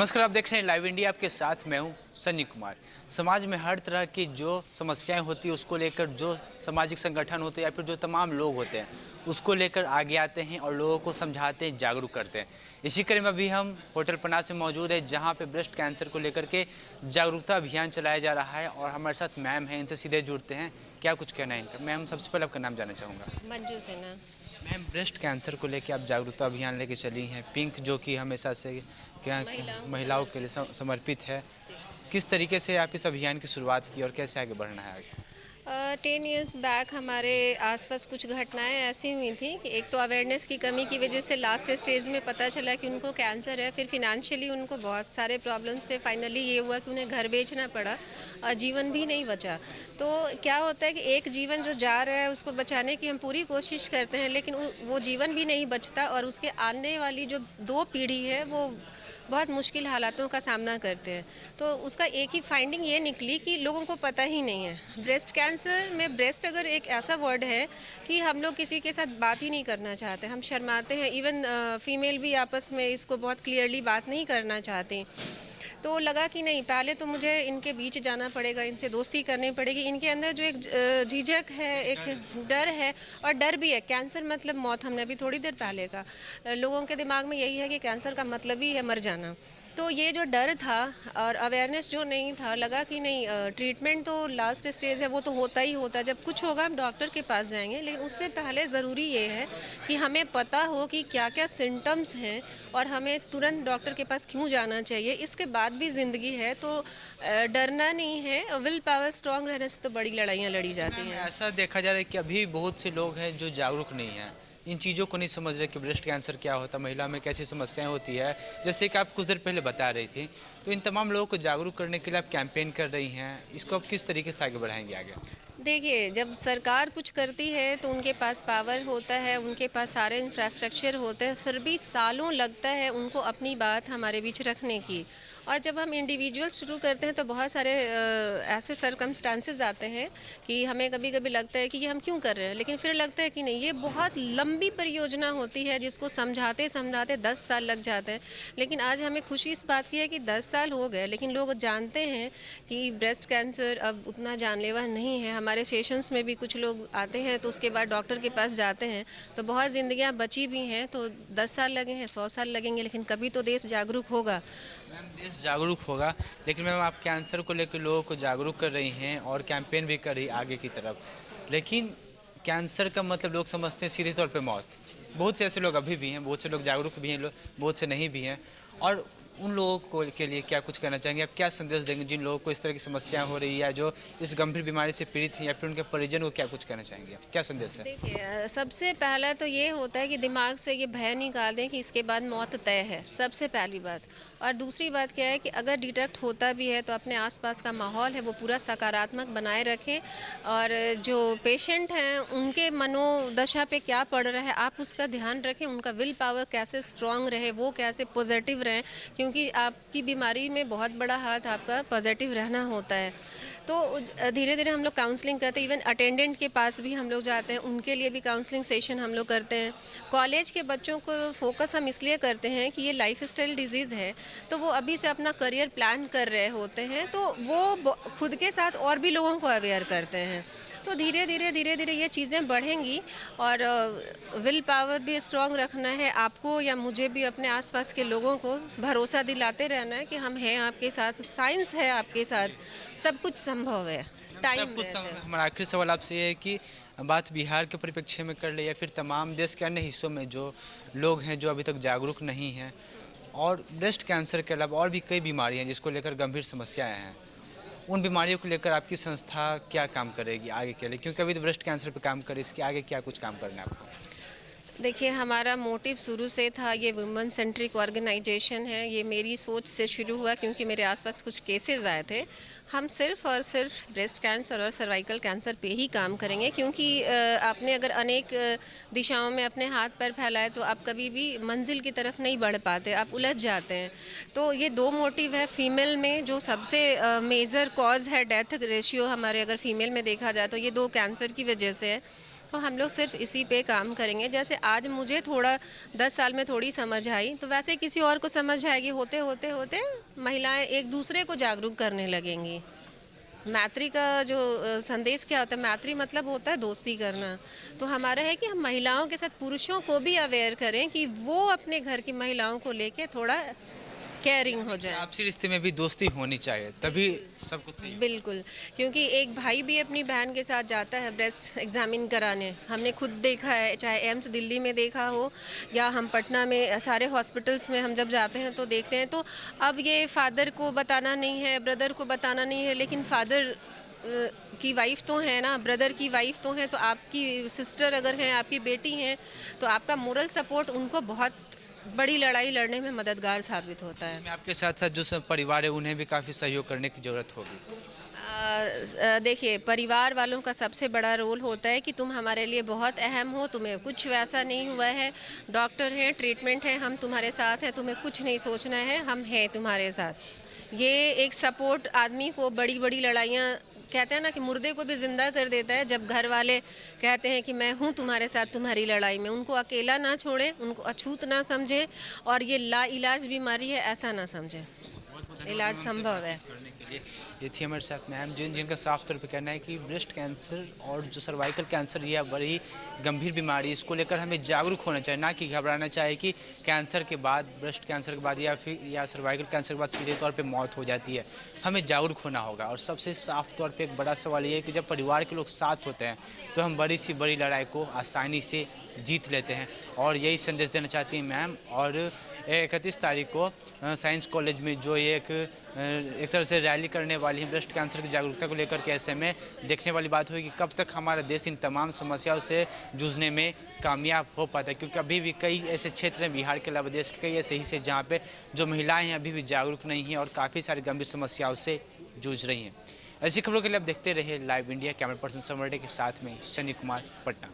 नमस्कार, आप देख रहे हैं लाइव इंडिया। आपके साथ मैं हूं सन्नी कुमार। समाज में हर तरह की जो समस्याएं होती है उसको लेकर जो सामाजिक संगठन होते हैं या फिर जो तमाम लोग होते हैं उसको लेकर आगे आते हैं और लोगों को समझाते हैं, जागरूक करते हैं। इसी क्रम में अभी हम होटल पनास में मौजूद है जहां पे ब्रेस्ट कैंसर को लेकर के जागरूकता अभियान चलाया जा रहा है और हमारे साथ मैम हैं, इनसे सीधे जुड़ते हैं। क्या कुछ कहना है इनका? मैम, सबसे पहले आपका नाम जानना चाहूँगा। Manju Sinha. Ma'am, breast cancer को लेकर आप जागरूकता अभियान लेके चली हैं, पिंक जो कि हमेशा से क्या महिलाओं के लिए समर्पित है। किस तरीके से आप इस अभियान की शुरुआत की और कैसे आगे बढ़ना है आगे? 10 इयर्स बैक हमारे आसपास कुछ घटनाएं ऐसी हुई थी कि एक तो अवेयरनेस की कमी की वजह से लास्ट स्टेज में पता चला कि उनको कैंसर है। फिर फिनेंशियली उनको बहुत सारे प्रॉब्लम्स थे। फाइनली ये हुआ कि उन्हें घर बेचना पड़ा और जीवन भी नहीं बचा। तो क्या होता है कि एक जीवन जो जा रहा है उसको बचाने की हम पूरी कोशिश करते हैं, लेकिन वो जीवन भी नहीं बचता और उसके आने वाली जो 2 पीढ़ी है वो बहुत मुश्किल हालातों का सामना करते हैं। तो उसका एक ही फाइंडिंग ये निकली कि लोगों को पता ही नहीं है। ब्रेस्ट कैंसर में ब्रेस्ट अगर एक ऐसा वर्ड है कि हम लोग किसी के साथ बात ही नहीं करना चाहते, हम शर्माते हैं। इवन फीमेल भी आपस में इसको बहुत क्लियरली बात नहीं करना चाहती। तो लगा कि नहीं, पहले तो मुझे इनके बीच जाना पड़ेगा, इनसे दोस्ती करनी पड़ेगी। इनके अंदर जो एक झिझक है, एक डर है और डर भी है। कैंसर मतलब मौत, हमने अभी थोड़ी देर पहले का लोगों के दिमाग में यही है कि कैंसर का मतलब ही है मर जाना। तो ये जो डर था और अवेयरनेस जो नहीं था, लगा कि नहीं, ट्रीटमेंट तो लास्ट स्टेज है, वो तो होता ही होता है। जब कुछ होगा हम डॉक्टर के पास जाएंगे, लेकिन उससे पहले ज़रूरी ये है कि हमें पता हो कि क्या क्या सिम्टम्स हैं और हमें तुरंत डॉक्टर के पास क्यों जाना चाहिए। इसके बाद भी ज़िंदगी है, तो डरना नहीं है। विल पावर स्ट्रांग रहने से तो बड़ी लड़ाइयाँ लड़ी जाती मैम, हैं। ऐसा देखा जा रहा है कि अभी बहुत से लोग हैं जो जागरूक नहीं हैं, इन चीज़ों को नहीं समझ रहे कि ब्रेस्ट कैंसर क्या होता है, महिला में कैसी समस्याएं होती है। जैसे कि आप कुछ देर पहले बता रही थी, तो इन तमाम लोगों को जागरूक करने के लिए आप कैंपेन कर रही हैं। इसको आप किस तरीके से आगे बढ़ाएंगे आगे? देखिए, जब सरकार कुछ करती है तो उनके पास पावर होता है, उनके पास सारे इंफ्रास्ट्रक्चर होते हैं, फिर भी सालों लगता है उनको अपनी बात हमारे बीच रखने की। और जब हम इंडिविजुअल शुरू करते हैं तो बहुत सारे ऐसे सरकमस्टांसेस आते हैं कि हमें कभी कभी लगता है कि ये हम क्यों कर रहे हैं, लेकिन फिर लगता है कि नहीं, ये बहुत लंबी परियोजना होती है जिसको समझाते समझाते 10 साल लग जाते हैं। लेकिन आज हमें खुशी इस बात की है कि 10 साल हो गए, लेकिन लोग जानते हैं कि ब्रेस्ट कैंसर अब उतना जानलेवा नहीं है। हमारे सेशंस में भी कुछ लोग आते हैं तो उसके बाद डॉक्टर के पास जाते हैं, तो बहुत ज़िंदगियां बची भी हैं। तो 10 साल लगे हैं, 100 साल लगेंगे, लेकिन कभी तो देश जागरूक होगा। मैम, देश जागरूक होगा, लेकिन मैम आप कैंसर को लेकर लोगों को जागरूक कर रही हैं और कैंपेन भी कर रही आगे की तरफ। लेकिन कैंसर का मतलब लोग समझते हैं सीधे तौर पे मौत। बहुत से ऐसे लोग अभी भी हैं, बहुत से लोग जागरूक भी हैं, लोग बहुत से नहीं भी हैं। और उन लोगों को के लिए क्या कुछ कहना चाहेंगे? आप क्या संदेश देंगे जिन लोगों को इस तरह की समस्या हो रही है, जो इस गंभीर बीमारी से पीड़ित हैं, या फिर उनके परिजन को क्या कुछ कहना चाहेंगे आप? क्या संदेश है? देखिए, सबसे पहला तो ये होता है कि दिमाग से ये भय निकाल दें कि इसके बाद मौत तय है, सबसे पहली बात। और दूसरी बात क्या है कि अगर डिटेक्ट होता भी है तो अपने आसपास का माहौल है वो पूरा सकारात्मक बनाए रखें। और जो पेशेंट हैं उनके मनोदशा पे क्या पड़ रहा है आप उसका ध्यान रखें। उनका विल पावर कैसे स्ट्रांग रहे, वो कैसे पॉजिटिव रहें, क्योंकि आपकी बीमारी में बहुत बड़ा हाथ आपका पॉजिटिव रहना होता है। तो धीरे धीरे हम लोग काउंसलिंग करते हैं। इवन अटेंडेंट के पास भी हम लोग जाते हैं, उनके लिए भी काउंसलिंग सेशन हम लोग करते हैं। कॉलेज के बच्चों को फोकस हम इसलिए करते हैं कि ये लाइफ स्टाइल डिजीज़ है, तो वो अभी से अपना करियर प्लान कर रहे होते हैं, तो वो खुद के साथ और भी लोगों को अवेयर करते हैं। तो धीरे धीरे ये चीज़ें बढ़ेंगी। और विल पावर भी स्ट्रांग रखना है आपको या मुझे भी, अपने आसपास के लोगों को भरोसा दिलाते रहना है कि हम हैं आपके साथ, साइंस है आपके साथ, सब कुछ संभव है। सब टाइम कुछ रहता है। हमारा आखिरी सवाल आपसे ये है कि बात बिहार के परिप्रेक्ष्य में कर ले या फिर तमाम देश के अन्य हिस्सों में जो लोग हैं जो अभी तक जागरूक नहीं हैं, और ब्रेस्ट कैंसर के अलावा और भी कई बीमारियां हैं जिसको लेकर गंभीर समस्याएं हैं, उन बीमारियों को लेकर आपकी संस्था क्या काम करेगी आगे के लिए? क्योंकि अभी तो ब्रेस्ट कैंसर पे काम करे, इसके आगे क्या कुछ काम करना है आपको? देखिए, हमारा मोटिव शुरू से था, ये वुमेन सेंट्रिक ऑर्गेनाइजेशन है। ये मेरी सोच से शुरू हुआ क्योंकि मेरे आसपास कुछ केसेस आए थे। हम सिर्फ और सिर्फ ब्रेस्ट कैंसर और सर्वाइकल कैंसर पे ही काम करेंगे, क्योंकि आपने अगर अनेक दिशाओं में अपने हाथ पैर फैलाए तो आप कभी भी मंजिल की तरफ नहीं बढ़ पाते, आप उलझ जाते हैं। तो ये 2 मोटिव है। फीमेल में जो सबसे मेजर कॉज है डेथ रेशियो हमारे, अगर फीमेल में देखा जाए तो ये 2 कैंसर की वजह से है। तो हम लोग सिर्फ इसी पे काम करेंगे। जैसे आज मुझे थोड़ा 10 साल में थोड़ी समझ आई, तो वैसे किसी और को समझ आएगी। होते होते होते महिलाएं एक दूसरे को जागरूक करने लगेंगी। मैत्री का जो संदेश क्या होता है, मैत्री मतलब होता है दोस्ती करना। तो हमारा है कि हम महिलाओं के साथ पुरुषों को भी अवेयर करें कि वो अपने घर की महिलाओं को लेके थोड़ा केयरिंग हो जाए। आपसी रिश्ते में भी दोस्ती होनी चाहिए, तभी सब कुछ सही होगा। बिल्कुल, क्योंकि एक भाई भी अपनी बहन के साथ जाता है ब्रेस्ट एग्जामिन कराने। हमने खुद देखा है, चाहे एम्स दिल्ली में देखा हो या हम पटना में सारे हॉस्पिटल्स में हम जब जाते हैं तो देखते हैं। तो अब ये फादर को बताना नहीं है, ब्रदर को बताना नहीं है, लेकिन फादर की वाइफ तो है ना, ब्रदर की वाइफ तो है, तो आपकी सिस्टर अगर हैं, आपकी बेटी हैं, तो आपका मोरल सपोर्ट उनको बहुत बड़ी लड़ाई लड़ने में मददगार साबित होता है। इसमें आपके साथ साथ जो सब परिवार है उन्हें भी काफ़ी सहयोग करने की ज़रूरत होगी। देखिए, परिवार वालों का सबसे बड़ा रोल होता है कि तुम हमारे लिए बहुत अहम हो, तुम्हें कुछ वैसा नहीं हुआ है, डॉक्टर हैं, ट्रीटमेंट है, हम तुम्हारे साथ हैं, तुम्हें कुछ नहीं सोचना है, हम हैं तुम्हारे साथ। ये एक सपोर्ट आदमी को बड़ी बड़ी लड़ाइयाँ, कहते हैं ना कि मुर्दे को भी जिंदा कर देता है, जब घर वाले कहते हैं कि मैं हूँ तुम्हारे साथ तुम्हारी लड़ाई में। उनको अकेला ना छोड़े, उनको अछूत ना समझे, और ये ला इलाज बीमारी है ऐसा ना समझे। इलाज संभव है। करने के लिए ये थी हमारे साथ मैम जिनका साफ तौर पे कहना है कि ब्रेस्ट कैंसर और जो सर्वाइकल कैंसर ये बड़ी गंभीर बीमारी, इसको लेकर हमें जागरूक होना चाहिए, ना कि घबराना चाहिए कि कैंसर के बाद, ब्रेस्ट कैंसर के बाद या सर्वाइकल कैंसर के बाद सीधे तौर पे मौत हो जाती है। हमें जागरूक होना होगा। और सबसे साफ तौर पे एक बड़ा सवाल ये है कि जब परिवार के लोग साथ होते हैं तो हम बड़ी सी बड़ी लड़ाई को आसानी से जीत लेते हैं। और यही संदेश देना चाहती हैं मैम। और 31 तारीख को साइंस कॉलेज में जो ये एक तरह से रैली करने वाली है ब्रेस्ट कैंसर की जागरूकता को लेकर के, ऐसे में देखने वाली बात होगी कि कब तक हमारा देश इन तमाम समस्याओं से जूझने में कामयाब हो पाता है। क्योंकि अभी भी कई ऐसे क्षेत्र हैं बिहार के अलावा देश के कई ऐसे हिस्से जहाँ पे जो महिलाएं हैं अभी भी जागरूक नहीं हैं और काफ़ी सारी गंभीर समस्याओं से जूझ रही हैं। ऐसी खबरों के लिए आप देखते रहिए लाइव इंडिया। कैमरा पर्सन समर्डे के साथ में शनि कुमार, पटना।